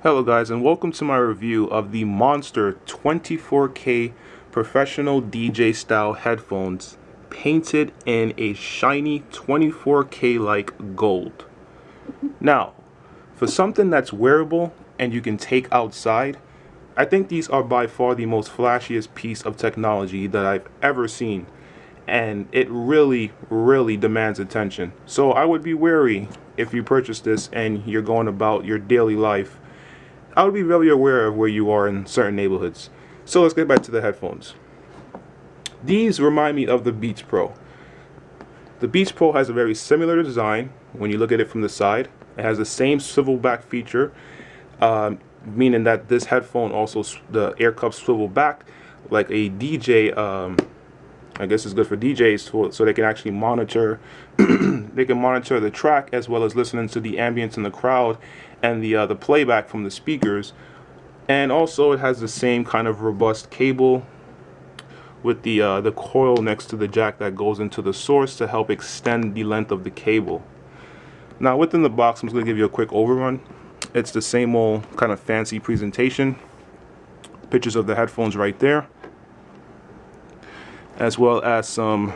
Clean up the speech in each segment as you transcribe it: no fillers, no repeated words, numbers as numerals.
Hello guys, and welcome to my review of the Monster 24K professional DJ style headphones painted in a shiny 24K like gold. Now, for something that's wearable and you can take outside, I think these are by far the most flashiest piece of technology that I've ever seen, and it really demands attention. So I would be wary if you purchase this and you're going about your daily life. I would be very aware of where you are in certain neighborhoods. So let's get back to the headphones. These remind me of the Beats Pro. The Beats Pro has a very similar design when you look at it from the side. It has the same swivel back feature, meaning that this headphone also, the air cups swivel back like a DJ. I guess it's good for DJs so they can actually monitor they can monitor the track as well as listening to the ambience in the crowd and the playback from the speakers. And also it has the same kind of robust cable with the coil next to the jack that goes into the source to help extend the length of the cable. Now within the box, I'm just going to give you a quick overrun. It's the same old kind of fancy presentation. Pictures of the headphones right there, as well as some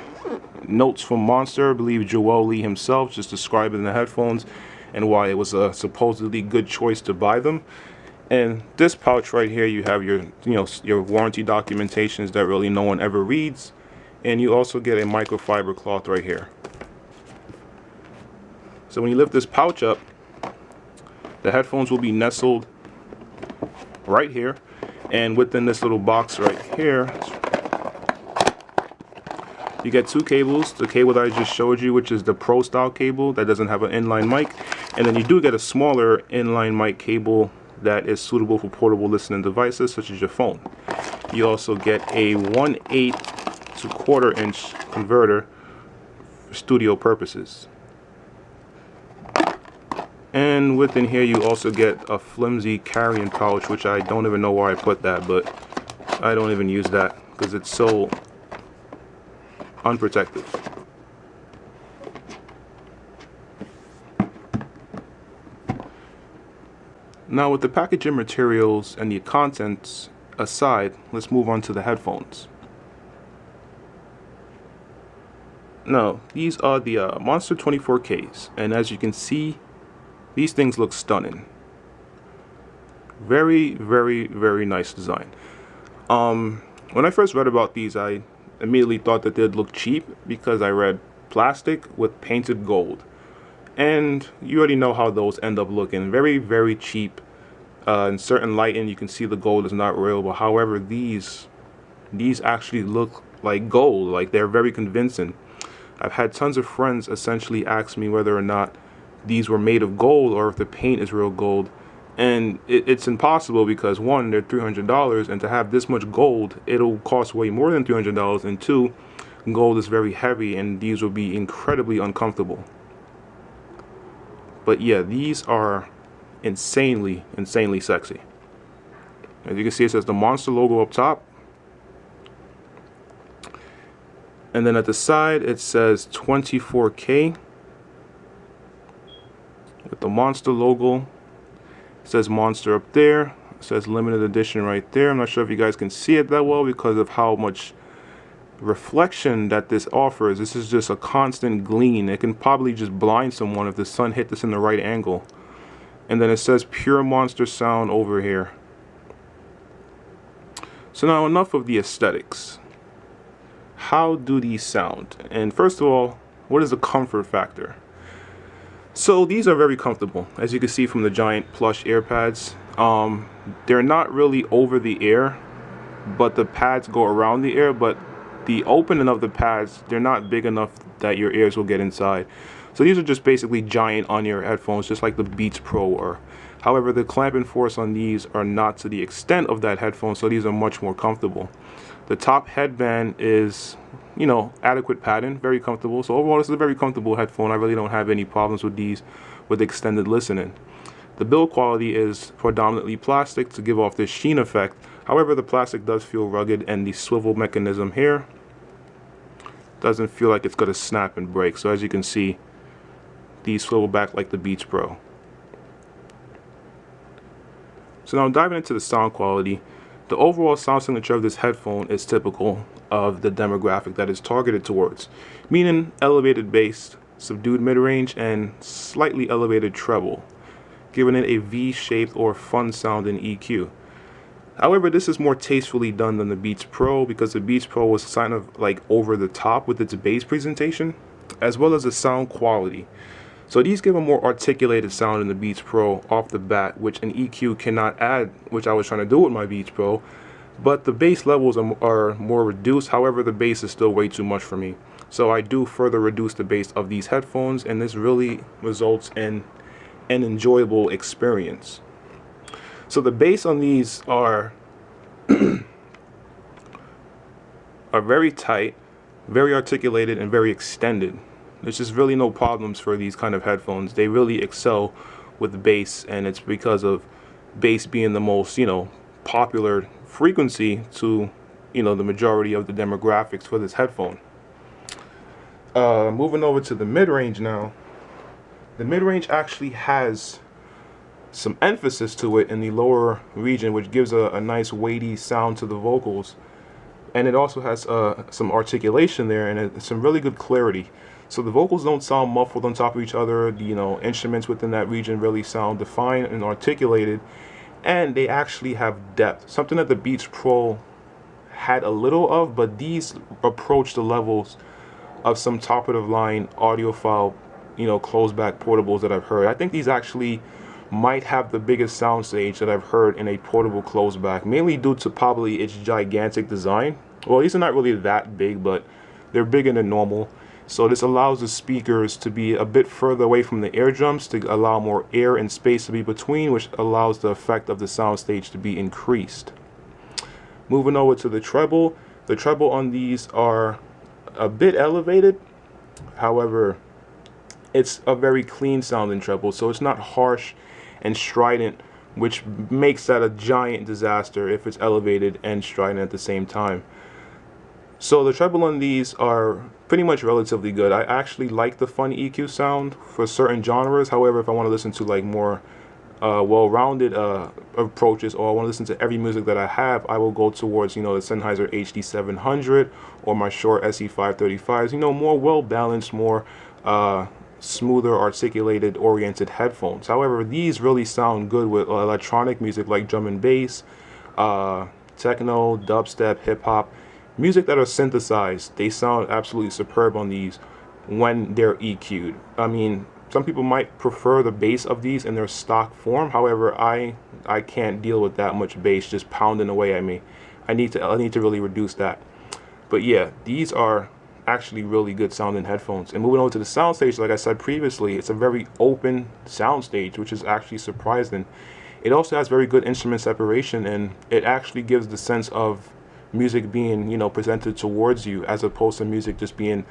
notes from Monster. I believe Joel Lee himself just describing the headphones and why it was a supposedly good choice to buy them. And this pouch right here, you have your your warranty documentations that really no one ever reads, and you also get a microfiber cloth right here. So when you lift this pouch up, the headphones will be nestled right here, and within this little box right here, you get two cables. The cable that I just showed you, which is the Pro style cable that doesn't have an inline mic, and then you do get a smaller inline mic cable that is suitable for portable listening devices such as your phone. You also get a 1/8 to 1/4 inch converter for studio purposes. And within here you also get a flimsy carrying pouch, which I don't even know where I put that, but I don't even use that because it's so unprotected. Now with the packaging materials and the contents aside, let's move on to the headphones. Now these are the Monster 24Ks, and as you can see, these things look stunning. Very nice design. When I first read about these, I immediately thought that they'd look cheap because I read plastic with painted gold, and you already know how those end up looking. Very cheap. In certain lighting you can see the gold is not real, but however these actually look like gold. Like, they're very convincing. I've had tons of friends essentially ask me whether or not these were made of gold or if the paint is real gold, and it's impossible because one, they're $300, and to have this much gold, it'll cost way more than $300, and two, gold is very heavy and these will be incredibly uncomfortable. But yeah, these are insanely sexy. As you can see, it says the Monster logo up top, and then at the side it says 24K with the Monster logo. It says Monster up there. It says limited edition right there. I'm not sure if you guys can see it that well because of how much reflection that this offers. This is just a constant gleam. It can probably just blind someone if the sun hit this in the right angle. And then it says pure Monster sound over here. So now enough of the aesthetics. How do these sound? And first of all, what is the comfort factor? So these are very comfortable, as you can see from the giant plush ear pads. They're not really over the ear, but the pads go around the ear, but the opening of the pads, they're not big enough that your ears will get inside. So these are just basically giant on-ear headphones, just like the Beats Pro are. However, the clamping force on these are not to the extent of that headphone, so these are much more comfortable. The top headband is, adequate padding, very comfortable. So overall, this is a very comfortable headphone. I really don't have any problems with these with extended listening. The build quality is predominantly plastic to give off this sheen effect. However, the plastic does feel rugged, and the swivel mechanism here doesn't feel like it's going to snap and break. So as you can see, these swivel back like the Beats Pro. So now diving into the sound quality, the overall sound signature of this headphone is typical of the demographic that is targeted towards, meaning elevated bass, subdued mid-range, and slightly elevated treble, giving it a V-shaped or fun sounding EQ. However, this is more tastefully done than the Beats Pro because the Beats Pro was kind of like over the top with its bass presentation, as well as the sound quality. So these give a more articulated sound in the Beats Pro off the bat, which an EQ cannot add, which I was trying to do with my Beats Pro. But the bass levels are more reduced. However, the bass is still way too much for me. So I do further reduce the bass of these headphones, and this really results in an enjoyable experience. So the bass on these are very tight, very articulated, and very extended. There's just really no problems for these kind of headphones. They really excel with bass, and it's because of bass being the most, popular frequency to, the majority of the demographics for this headphone. Moving over to the mid-range now. The mid-range actually has some emphasis to it in the lower region, which gives a nice weighty sound to the vocals. And it also has some articulation there and some really good clarity. So the vocals don't sound muffled on top of each other. The instruments within that region really sound defined and articulated, and they actually have depth, something that the Beats Pro had a little of, but these approach the levels of some top of the line audiophile, closed back portables that I've heard. I think these actually might have the biggest soundstage that I've heard in a portable closed back, mainly due to probably its gigantic design. Well, these are not really that big, but they're bigger than normal. So this allows the speakers to be a bit further away from the eardrums to allow more air and space to be between, which allows the effect of the soundstage to be increased. Moving over to the treble on these are a bit elevated. However, it's a very clean sounding treble, so it's not harsh and strident, which makes that a giant disaster if it's elevated and strident at the same time. So the treble on these are pretty much relatively good. I actually like the fun EQ sound for certain genres. However, if I want to listen to like more well-rounded approaches, or I want to listen to every music that I have, I will go towards the Sennheiser HD700 or my Shure SE535s. More well-balanced, more smoother, articulated, oriented headphones. However, these really sound good with electronic music like drum and bass, techno, dubstep, hip-hop, music that are synthesized. They sound absolutely superb on these when they're EQ'd. I mean, some people might prefer the bass of these in their stock form. However, I can't deal with that much bass just pounding away at me. I need to really reduce that. But yeah, these are actually really good sounding headphones. And moving on to the soundstage, like I said previously, it's a very open soundstage, which is actually surprising. It also has very good instrument separation, and it actually gives the sense of music being presented towards you, as opposed to music just being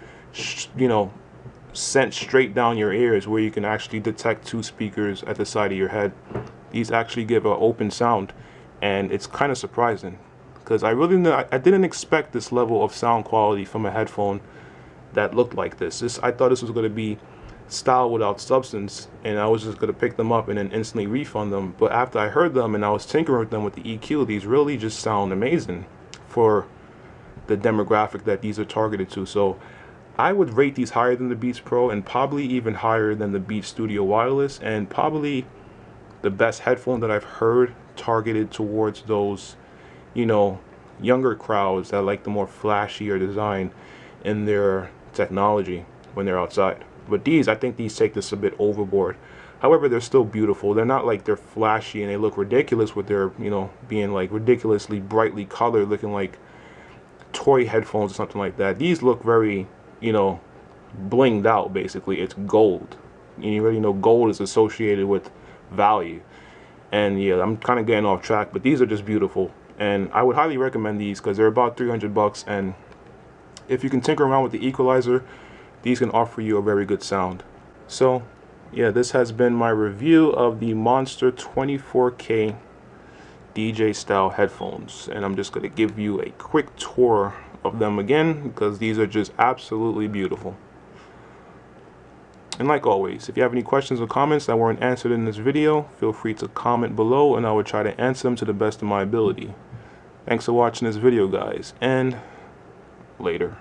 sent straight down your ears, where you can actually detect two speakers at the side of your head. These actually give an open sound, and it's kind of surprising, because I didn't expect this level of sound quality from a headphone that looked like this. I thought this was going to be style without substance, and I was just going to pick them up and then instantly refund them. But after I heard them and I was tinkering with them with the EQ, these really just sound amazing for the demographic that these are targeted to. So I would rate these higher than the Beats Pro, and probably even higher than the Beats Studio Wireless, and probably the best headphone that I've heard targeted towards those younger crowds that like the more flashier design in their technology when they're outside. But I think these take this a bit overboard. However, they're still beautiful. They're not like they're flashy and they look ridiculous with their, being like ridiculously brightly colored, looking like toy headphones or something like that. These look very, blinged out, basically. It's gold. And you already know gold is associated with value. And yeah, I'm kind of getting off track, but these are just beautiful. And I would highly recommend these because they're about $300, and if you can tinker around with the equalizer, these can offer you a very good sound. So yeah, this has been my review of the Monster 24K DJ style headphones, and I'm just going to give you a quick tour of them again because these are just absolutely beautiful. And like always, if you have any questions or comments that weren't answered in this video, feel free to comment below and I will try to answer them to the best of my ability. Thanks for watching this video, guys, and later.